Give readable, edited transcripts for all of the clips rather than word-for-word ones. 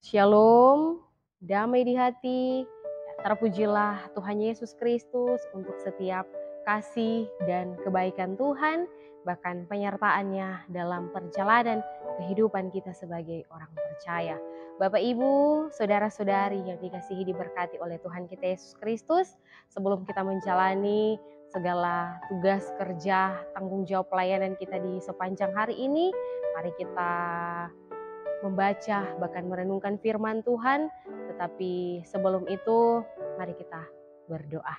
Shalom, damai di hati, terpujilah Tuhan Yesus Kristus untuk setiap kasih dan kebaikan Tuhan, bahkan penyertaannya dalam perjalanan kehidupan kita sebagai orang percaya. Bapak Ibu, saudara-saudari yang dikasihi diberkati oleh Tuhan kita Yesus Kristus, sebelum kita menjalani segala tugas kerja, tanggung jawab pelayanan kita di sepanjang hari ini, mari kita membaca bahkan merenungkan firman Tuhan. Tetapi sebelum itu mari kita berdoa.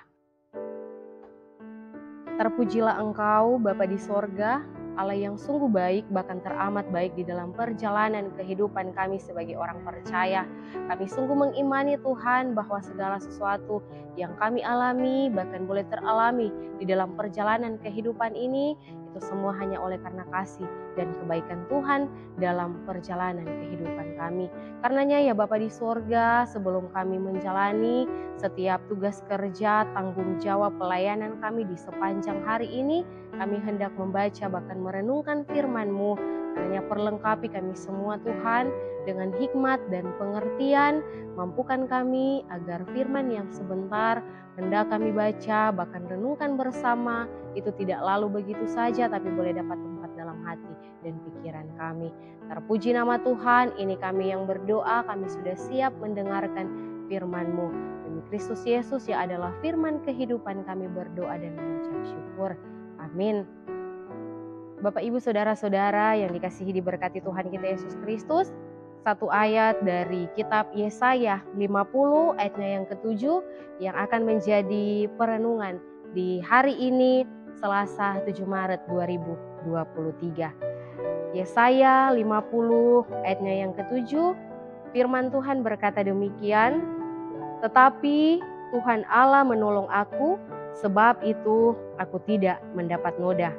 Terpujilah Engkau Bapa di sorga, Allah yang sungguh baik, bahkan teramat baik di dalam perjalanan kehidupan kami sebagai orang percaya. Kami sungguh mengimani Tuhan bahwa segala sesuatu yang kami alami, bahkan boleh teralami di dalam perjalanan kehidupan ini, itu semua hanya oleh karena kasih dan kebaikan Tuhan dalam perjalanan kehidupan kami. Karenanya ya Bapa di sorga, sebelum kami menjalani setiap tugas kerja, tanggung jawab pelayanan kami di sepanjang hari ini, kami hendak membaca bahkan merenungkan firman-Mu. Hanya perlengkapi kami semua Tuhan dengan hikmat dan pengertian, mampukan kami agar firman yang sebentar hendak kami baca bahkan renungkan bersama itu tidak lalu begitu saja, tapi boleh dapat tempat dalam hati dan pikiran kami. Terpuji nama Tuhan, ini kami yang berdoa, kami sudah siap mendengarkan firman-Mu. Demi Kristus Yesus yang adalah firman kehidupan, kami berdoa dan mengucap syukur. Amin. Bapak Ibu saudara-saudara yang dikasihi diberkati Tuhan kita Yesus Kristus, satu ayat dari kitab Yesaya 50 ayatnya yang ke-7 yang akan menjadi perenungan di hari ini Selasa 7 Maret 2023. Yesaya 50 ayatnya yang ke-7, firman Tuhan berkata demikian, "Tetapi Tuhan Allah menolong aku, sebab itu aku tidak mendapat noda.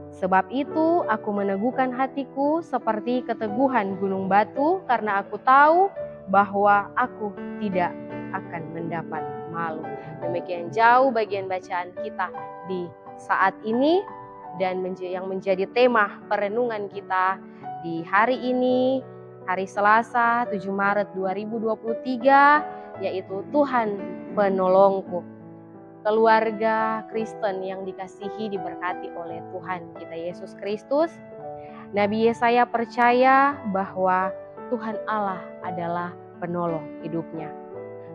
Sebab itu aku meneguhkan hatiku seperti keteguhan gunung batu, karena aku tahu bahwa aku tidak akan mendapat malu." Demikian jauh bagian bacaan kita di saat ini dan yang menjadi tema perenungan kita di hari ini, hari Selasa 7 Maret 2023, yaitu Tuhan penolongku. Keluarga Kristen yang dikasihi diberkati oleh Tuhan kita Yesus Kristus, Nabi Yesaya percaya bahwa Tuhan Allah adalah penolong hidupnya.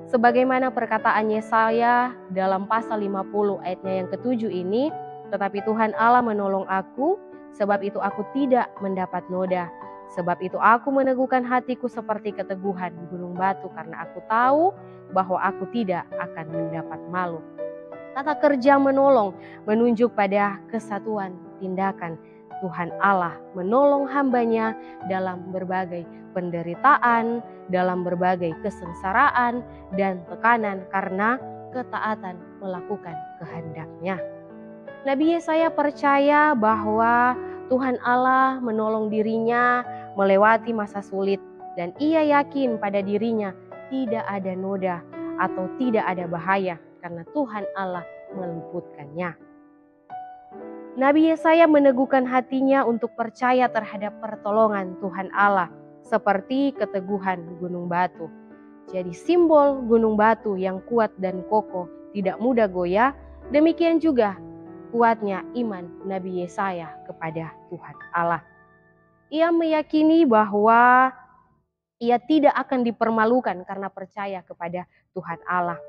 Sebagaimana perkataan Yesaya dalam pasal 50 ayatnya yang ke-7 ini, "Tetapi Tuhan Allah menolong aku, sebab itu aku tidak mendapat noda. Sebab itu aku meneguhkan hatiku seperti keteguhan gunung batu, karena aku tahu bahwa aku tidak akan mendapat malu." Kata kerja menolong menunjuk pada kesatuan tindakan. Tuhan Allah menolong hambanya dalam berbagai penderitaan, dalam berbagai kesengsaraan dan tekanan karena ketaatan melakukan kehendak-Nya. Nabi Yesaya percaya bahwa Tuhan Allah menolong dirinya melewati masa sulit, dan ia yakin pada dirinya tidak ada noda atau tidak ada bahaya karena Tuhan Allah meluputkannya. Nabi Yesaya meneguhkan hatinya untuk percaya terhadap pertolongan Tuhan Allah seperti keteguhan gunung batu. Jadi simbol gunung batu yang kuat dan kokoh, tidak mudah goyah, demikian juga kuatnya iman Nabi Yesaya kepada Tuhan Allah. Ia meyakini bahwa ia tidak akan dipermalukan karena percaya kepada Tuhan Allah.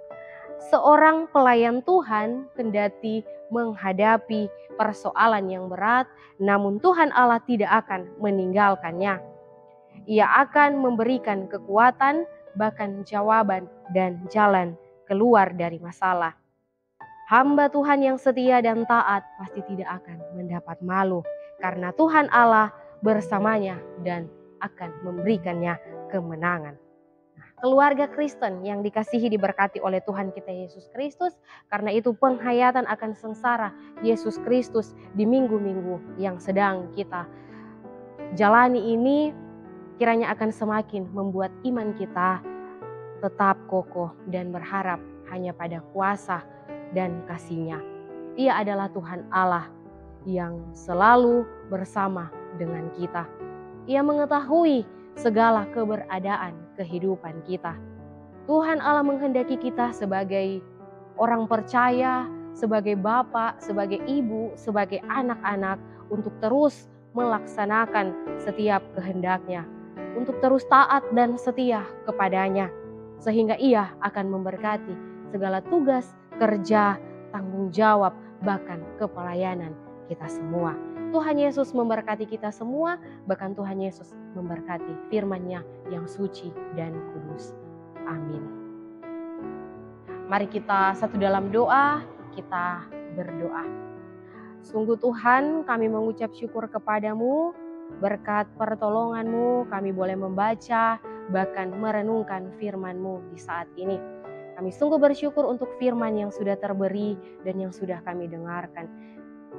Seorang pelayan Tuhan kendati menghadapi persoalan yang berat, namun Tuhan Allah tidak akan meninggalkannya. Ia akan memberikan kekuatan, bahkan jawaban dan jalan keluar dari masalah. Hamba Tuhan yang setia dan taat pasti tidak akan mendapat malu, karena Tuhan Allah bersamanya dan akan memberikannya kemenangan. Keluarga Kristen yang dikasihi diberkati oleh Tuhan kita Yesus Kristus, karena itu penghayatan akan sengsara Yesus Kristus di minggu-minggu yang sedang kita jalani ini kiranya akan semakin membuat iman kita tetap kokoh dan berharap hanya pada kuasa dan kasih-Nya. Ia adalah Tuhan Allah yang selalu bersama dengan kita. Ia mengetahui segala keberadaan kehidupan kita. Tuhan Allah menghendaki kita sebagai orang percaya, sebagai bapak, sebagai ibu, sebagai anak-anak untuk terus melaksanakan setiap kehendaknya, untuk terus taat dan setia kepadanya, sehingga Ia akan memberkati segala tugas, kerja, tanggung jawab, bahkan kepelayanan kita semua. Tuhan Yesus memberkati kita semua, bahkan Tuhan Yesus memberkati firman-Nya yang suci dan kudus. Amin. Mari kita satu dalam doa, kita berdoa. Sungguh Tuhan, kami mengucap syukur kepadamu, berkat pertolongan-Mu kami boleh membaca, bahkan merenungkan firman-Mu di saat ini. Kami sungguh bersyukur untuk firman yang sudah terberi dan yang sudah kami dengarkan.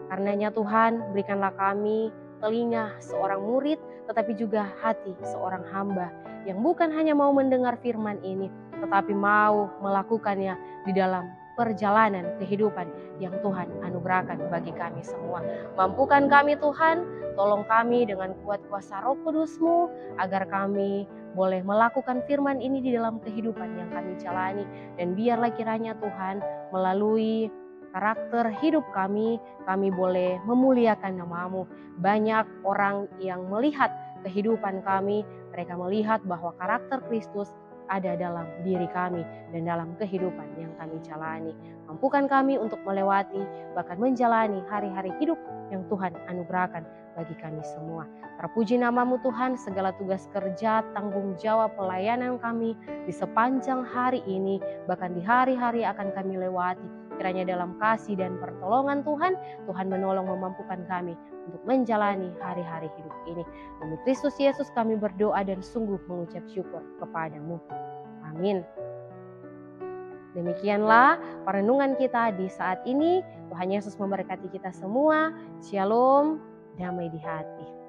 Karenanya Tuhan, berikanlah kami telinga seorang murid, tetapi juga hati seorang hamba yang bukan hanya mau mendengar firman ini, tetapi mau melakukannya di dalam perjalanan kehidupan yang Tuhan anugerahkan bagi kami semua. Mampukan kami Tuhan, tolong kami dengan kuat kuasa Roh Kudus-Mu, agar kami boleh melakukan firman ini di dalam kehidupan yang kami jalani. Dan biarlah kiranya Tuhan melalui karakter hidup kami boleh memuliakan nama-Mu. Banyak orang yang melihat kehidupan kami, mereka melihat bahwa karakter Kristus ada dalam diri kami dan dalam kehidupan yang kami jalani. Mampukan kami untuk melewati, bahkan menjalani hari-hari hidup yang Tuhan anugerahkan bagi kami semua. Terpuji nama-Mu Tuhan, segala tugas kerja, tanggung jawab, pelayanan kami di sepanjang hari ini, bahkan di hari-hari akan kami lewati. Kiranya dalam kasih dan pertolongan Tuhan, Tuhan menolong memampukan kami untuk menjalani hari-hari hidup ini. Demi Kristus Yesus kami berdoa dan sungguh mengucap syukur kepadamu. Amin. Demikianlah perenungan kita di saat ini. Tuhan Yesus memberkati kita semua. Shalom, damai di hati.